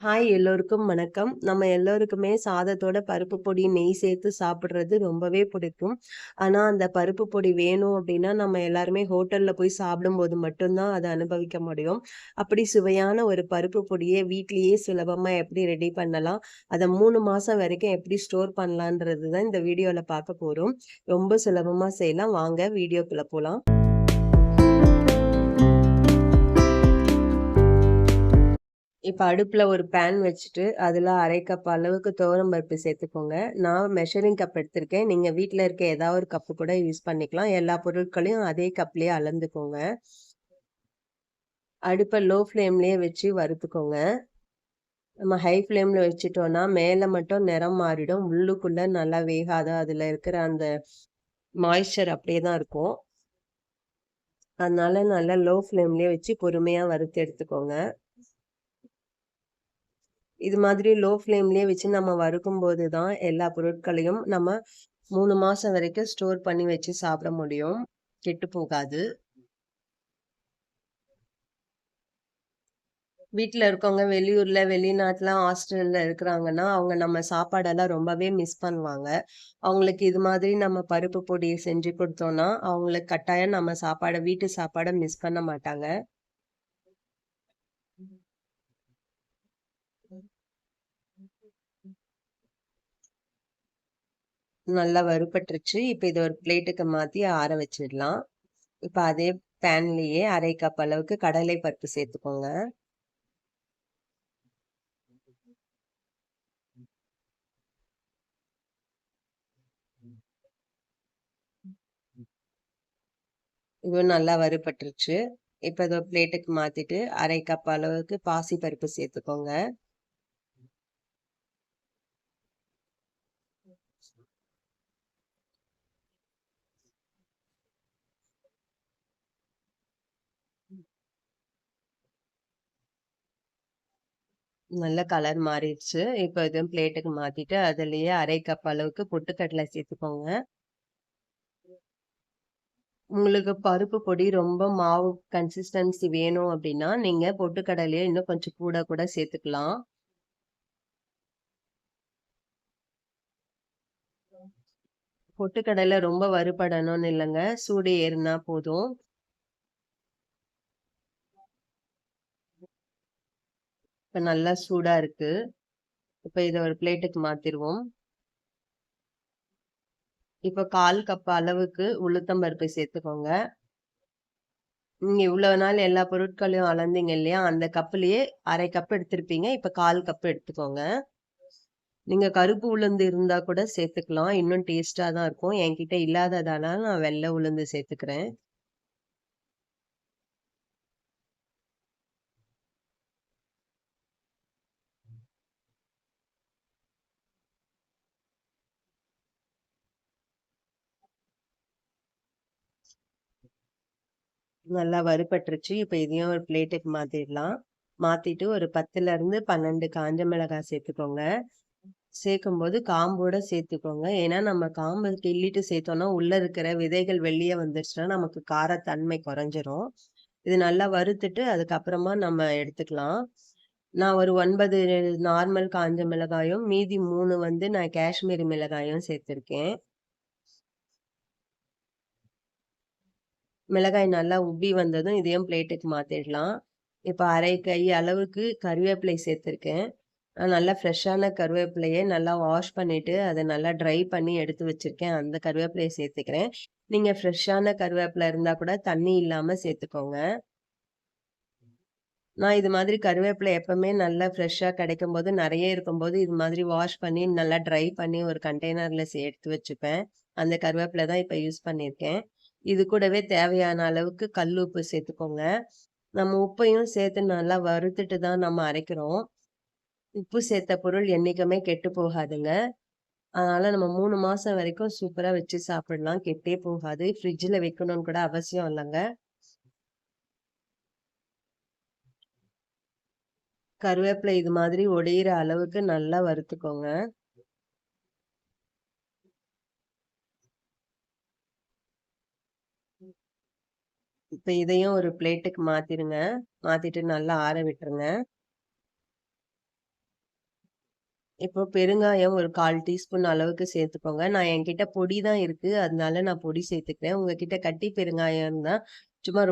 Hi எல்லோருக்கும் வணக்கம். நம்ம எல்லோருக்குமே சாதத்தோட பருப்பு பொடி, நெய் சேர்த்து சாப்பிடுறது ரொம்பவே பிடிக்கும். ஆனா, அந்த பருப்பு பொடி வேணும் அப்டின்னா, நம்ம எல்லாருமே ஹோட்டல்ல போய் சாப்பிடும்போது மட்டும் தான் அத அனுபவிக்க முடியும். அப்படி சுவையான ஒரு பருப்பு பொடிய வீட்லயே சுலபமா எப்படி ரெடி பண்ணலாம்? அத 3 மாசம் வரைக்கும் எப்படி ஸ்டோர் பண்ணலான்றது தான் இந்த வீடியோல பார்க்க போறோம். ரொம்ப சுலபமா செய்யலாம். வாங்க வீடியோக்குள்ள போலாம். இப்ப அடுப்புல ஒரு பேன் வச்சுட்டு, அதுல 1/2 கப் அளவுக்கு துவரம் பருப்பு சேர்த்துக்கோங்க. நான் மெஷரிங் கப் எடுத்திருக்கேன். நீங்க வீட்ல இருக்க ஏதாவது ஒரு கப்பு கூட யூஸ் பண்ணிக்கலாம். எல்லா பொருட்களையும் அதே கப்லயே அளந்துக்கோங்க. அடுப்ப லோ ஃப்ளேம்லயே வச்சு வறுத்துக்கோங்க. நம்ம ஹை ஃப்ளேம்ல வச்சுட்டோம்னா, மேல மட்டும் நிறம் மாறிடும். உள்ளுக்குள்ள நல்லா வேகாது. அதுல இருக்கிற அந்த மாய்ஸ்சர் அப்படியே தான் இருக்கும். அதனால நல்லா லோ ஃப்ளேம்லயே வச்சு பொறுமையா வறுத்து எடுத்துக்கோங்க. இது மாதிரி லோ ஃப்ளேம்லயே வச்சு நம்ம வறுக்கும்போது தான் எல்லா பொருட்களையும் நம்ம 3 மாசம் வரைக்கும் ஸ்டோர் பண்ணி வச்சு சாப்பிட முடியும். கெட்டு போகாது. வீட்ல இருக்கவங்க வெளியூர்ல, வெளிநாட்ல, ஹாஸ்டல்ல இருக்கிறாங்கன்னா, அவங்க நம்ம சாப்பாடெல்லாம் ரொம்பவே மிஸ் பண்ணுவாங்க. அவங்களுக்கு இது மாதிரி நம்ம பருப்பு பொடி செஞ்சு குடுத்தோம்னா, அவங்களுக்கு கட்டாயம் நம்ம சாப்பாட வீட்டு சாப்பாட மிஸ் பண்ண மாட்டாங்க. நல்லா வறுபட்டுருச்சு. இப்ப இத ஒரு பிளேட்டுக்கு மாத்தி ஆற வச்சிடலாம். இப்ப அதே பேன்லயே 1/2 கப் அளவுக்கு கடலை பருப்பு சேர்த்துக்கோங்க. இது நல்லா வறுபட்டுருச்சு. இப்ப இத பிளேட்டுக்கு மாத்திட்டு 1/2 கப் அளவுக்கு பாசி பருப்பு சேர்த்துக்கோங்க. நல்ல கலர் மாறிடுச்சு. இப்ப இத பிளேட்டுக்கு மாத்திட்டு அதுலயே 1/2 கப் அளவுக்கு பொட்டுக்கடலை சேர்த்துக்கோங்க. உங்களுக்கு பருப்பு பொடி ரொம்ப மாவு கன்சிஸ்டன்சி வேணும் அப்டின்னா, நீங்க பொட்டுக்கடலைய இன்னும் கொஞ்சம் கூட சேர்த்துக்கலாம். பொட்டுக்கடலை ரொம்ப வறுபடணும்னு இல்லங்க. சூடு ஏறுனா போதும். இப்ப நல்லா சூடா இருக்கு. இப்ப இத ஒரு பிளேட்டுக்கு மாத்திருவோம். இப்ப 1/4 கப் அளவுக்கு உளுத்தம் பருப்பு சேர்த்துக்கோங்க. நீங்க இவ்வளவு நாள் எல்லா பொருட்களையும் அளந்தீங்க இல்லையா? அந்த கப்புலயே 1/2 கப் எடுத்திருப்பீங்க. இப்ப 1/4 கப் எடுத்துக்கோங்க. நீங்க கருப்பு உளுந்து இருந்தா கூட சேர்த்துக்கலாம். இன்னும் டேஸ்ட்டா தான் இருக்கும். என்கிட்ட இல்லாததால நான் வெள்ள உளுந்து சேர்த்துக்கிறேன். நல்லா வறுபட்டுருச்சு. இப்ப இதையும் ஒரு பிளேட்டுக்கு மாத்திடலாம். மாத்திட்டு ஒரு 10லருந்து 12 காஞ்ச மிளகாய் சேர்த்துக்கோங்க. சேர்க்கும்போது காம்போட சேர்த்துக்கோங்க. ஏன்னா நம்ம காம்ப கிள்ளிட்டு சேர்த்தோம்னா, உள்ள இருக்கிற விதைகள் வெளிய வந்துருச்சுன்னா, நமக்கு காரத்தன்மை குறைஞ்சிரும். இது நல்லா வறுத்துட்டு, அதுக்கப்புறமா நம்ம எடுத்துக்கலாம். நான் ஒரு 9 நார்மல் காஞ்ச மிளகாயும், மீதி 3 வந்து நான் காஷ்மீரி மிளகாயும் சேர்த்திருக்கேன். மிளகாய் நல்லா உப்பி வந்ததும் இதையும் பிளேட்டுக்கு மாத்திடலாம். இப்ப 1/2 கை அளவுக்கு கறிவேப்பிலை சேர்த்திருக்கேன். நல்லா ஃப்ரெஷ்ஷான கருவேப்பிலைய நல்லா வாஷ் பண்ணிட்டு, அத நல்லா ட்ரை பண்ணி எடுத்து வச்சிருக்கேன். அந்த கருவேப்பிலைய சேர்த்துக்கிறேன். நீங்க ஃப்ரெஷ்ஷான கருவேப்பில இருந்தா கூட தண்ணி இல்லாம சேர்த்துக்கோங்க. நான் இது மாதிரி கருவேப்பிலை எப்பவுமே நல்லா ஃப்ரெஷ்ஷா கிடைக்கும்போது, நெறைய இருக்கும்போது, இது மாதிரி வாஷ் பண்ணி, நல்லா ட்ரை பண்ணி ஒரு கண்டெய்னர்ல எடுத்து வச்சுப்பேன். அந்த கருவேப்பில தான் இப்ப யூஸ் பண்ணியிருக்கேன். இது கூடவே தேவையான அளவுக்கு கல் உப்பு சேர்த்துக்கோங்க. நம்ம உப்பையும் சேர்த்து நல்லா வறுத்துட்டு தான் நம்ம அரைக்கிறோம். உப்பு சேர்த்த பொருள் என்னைக்குமே கெட்டு போகாதுங்க. அதனால நம்ம 3 மாசம் வரைக்கும் சூப்பரா வச்சு சாப்பிடலாம். கெட்டே போகாது. ஃப்ரிட்ஜ்ல வைக்கணும்னு கூட அவசியம் இல்லங்க. கருவேப்பிலை இது மாதிரி ஒடியிற அளவுக்கு நல்லா வறுத்துக்கோங்க. இப்ப இதையும் ஒரு பிளேட்டுக்கு மாத்திருங்க. மாத்திட்டு நல்லா ஆற விட்டுருங்க. இப்போ பெருங்காயம் ஒரு 1/4 டீஸ்பூன் அளவுக்கு சேர்த்துக்கோங்க. நான் என்கிட்ட பொடி தான் இருக்கு. அதனால நான் பொடி சேர்த்துக்கிறேன். உங்ககிட்ட கட்டி பெருங்காயம் இருந்தா, சும்மா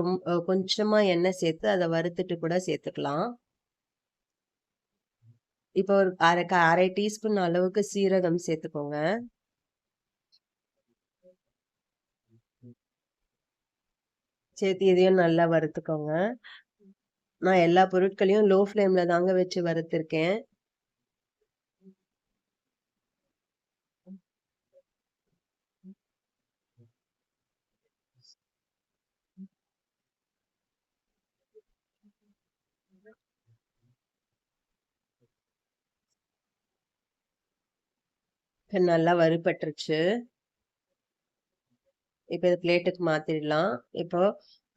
கொஞ்சமா எண்ணெய் சேர்த்து அத வறுத்துட்டு கூட சேர்த்துக்கலாம். இப்போ ஒரு 1/2 டீஸ்பூன் அளவுக்கு சீரகம் சேர்த்துக்கோங்க. சேர்த்து இதையும் நல்லா வறுத்துக்கோங்க. நான் எல்லா பொருட்களையும் லோ ஃப்ளேம்ல தாங்க வச்சு வறுத்துருக்கேன். நல்லா வறுபட்டுருச்சு. இப்ப இத பிளேட்டுக்கு மாத்திடலாம். இப்போ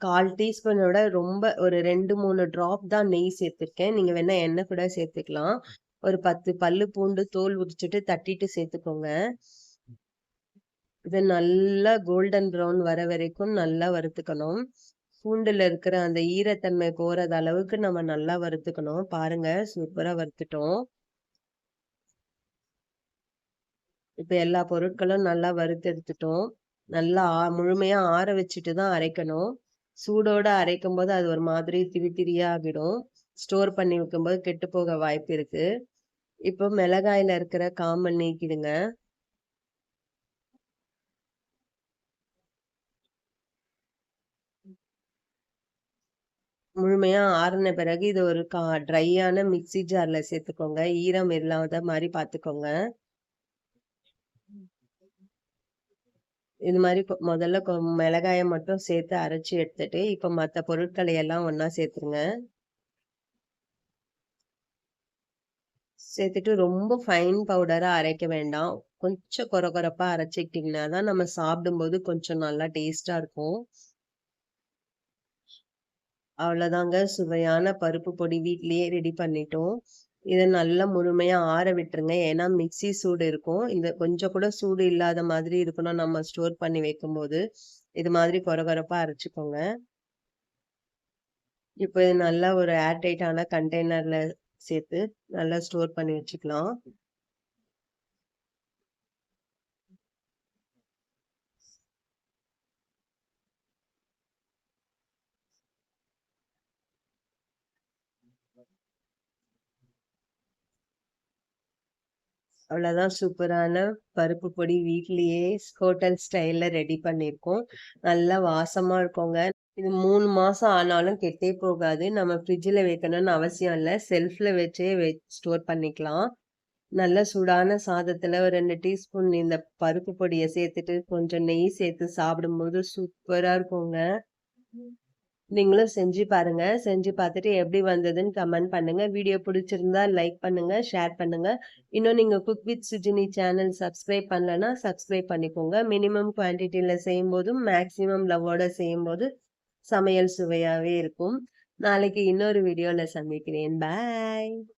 1/4 டீஸ்பூனோட ரொம்ப ஒரு 2, 3 ட்ராப் தான் நெய் சேர்த்துருக்கேன். நீங்க வேணா எண்ணெய் கூட சேர்த்துக்கலாம். ஒரு 10 பல்லு பூண்டு தோல் உரிச்சுட்டு தட்டிட்டு சேர்த்துக்கோங்க. இத நல்லா கோல்டன் ப்ரவுன் வர வரைக்கும் நல்லா வறுத்துக்கணும். பூண்டுல இருக்கிற அந்த ஈரத்தன்மை போறது அளவுக்கு நம்ம நல்லா வறுத்துக்கணும். பாருங்க சூப்பரா வறுத்துட்டோம். இப்ப எல்லா பொருட்களும் நல்லா வறுத்தெடுத்துட்டோம். நல்லா முழுமையா ஆற வச்சுட்டு தான் அரைக்கணும். சூடோட அரைக்கும்போது அது ஒரு மாதிரி திரி திரியா ஆகிடும். ஸ்டோர் பண்ணி வைக்கும்போது கெட்டு போக வாய்ப்பு இருக்கு. இப்போ மிளகாயில இருக்கிற காம்ப நீக்கிடுங்க. முழுமையா ஆறுன பிறகு இது ஒரு ட்ரையான மிக்ஸி ஜார்ல சேர்த்துக்கோங்க. ஈரம் இல்லாத மாரி பார்த்துக்கோங்க. இது மாரி முதல்ல மிளகாய மட்டும் சேர்த்து அரைச்சு எடுத்துட்டு, இப்ப மத்த பொருட்களை எல்லாம் ஒண்ணா சேர்த்துருங்க. சேர்த்துட்டு ரொம்ப ஃபைன் பவுடரா அரைக்க வேண்டாம். கொஞ்சம் கொரகொரப்பா அரைச்சுக்கிட்டீங்கன்னா தான் நம்ம சாப்பிடும்போது கொஞ்சம் நல்லா டேஸ்ட்டா இருக்கும். அவ்வளோதாங்க சுவையான பருப்பு பொடி வீட்லயே ரெடி பண்ணிட்டோம். இத நல்லா முழுமையா ஆற விட்டுருங்க. ஏன்னா மிக்ஸி சூடு இருக்கும். இந்த கொஞ்சம் கூட சூடு இல்லாத மாதிரி இருக்கணும் நம்ம ஸ்டோர் பண்ணி வைக்கும்போது. இது மாதிரி கொரகொரப்பா அரைச்சுக்கோங்க. இப்ப இது நல்லா ஒரு ஏர் டைட்டான கண்டெய்னர்ல சேர்த்து நல்லா ஸ்டோர் பண்ணி வச்சுக்கலாம். அவ்வளோதான் சூப்பரான பருப்பு பொடி வீட்லயே ஹோட்டல் ஸ்டைல்ல ரெடி பண்ணியிருக்கோம். நல்லா வாசமா இருக்குங்க. இது 3 மாசம் ஆனாலும் கெட்டே போகாது. நம்ம ஃப்ரிட்ஜ்ல வைக்கணும்னு அவசியம் இல்ல. செல்ஃப்ல வச்சே ஸ்டோர் பண்ணிக்கலாம். நல்ல சூடான சாதத்துல ஒரு 2 டீஸ்பூன் இந்த பருப்பு பொடிய சேர்த்துட்டு, கொஞ்சம் நெய் சேர்த்து சாப்பிடும்போது சூப்பரா இருக்குங்க. நீங்களும் செஞ்சு பாருங்க. செஞ்சு பார்த்துட்டு எப்படி வந்ததுன்னு கமெண்ட் பண்ணுங்க. வீடியோ பிடிச்சிருந்தா லைக் பண்ணுங்க, ஷேர் பண்ணுங்க. இன்னும் நீங்க cook with Sujini channel subscribe பண்ணலன்னா, சப்ஸ்கிரைப் பண்ணிக்கோங்க. மினிமம் குவான்டிட்டில செய்யும்போதும், மேக்ஸிமம் லவ்வோட செய்யும்போது சமையல் சுவையாவே இருக்கும். நாளைக்கு இன்னொரு வீடியோல சந்திக்கிறேன். பாய்.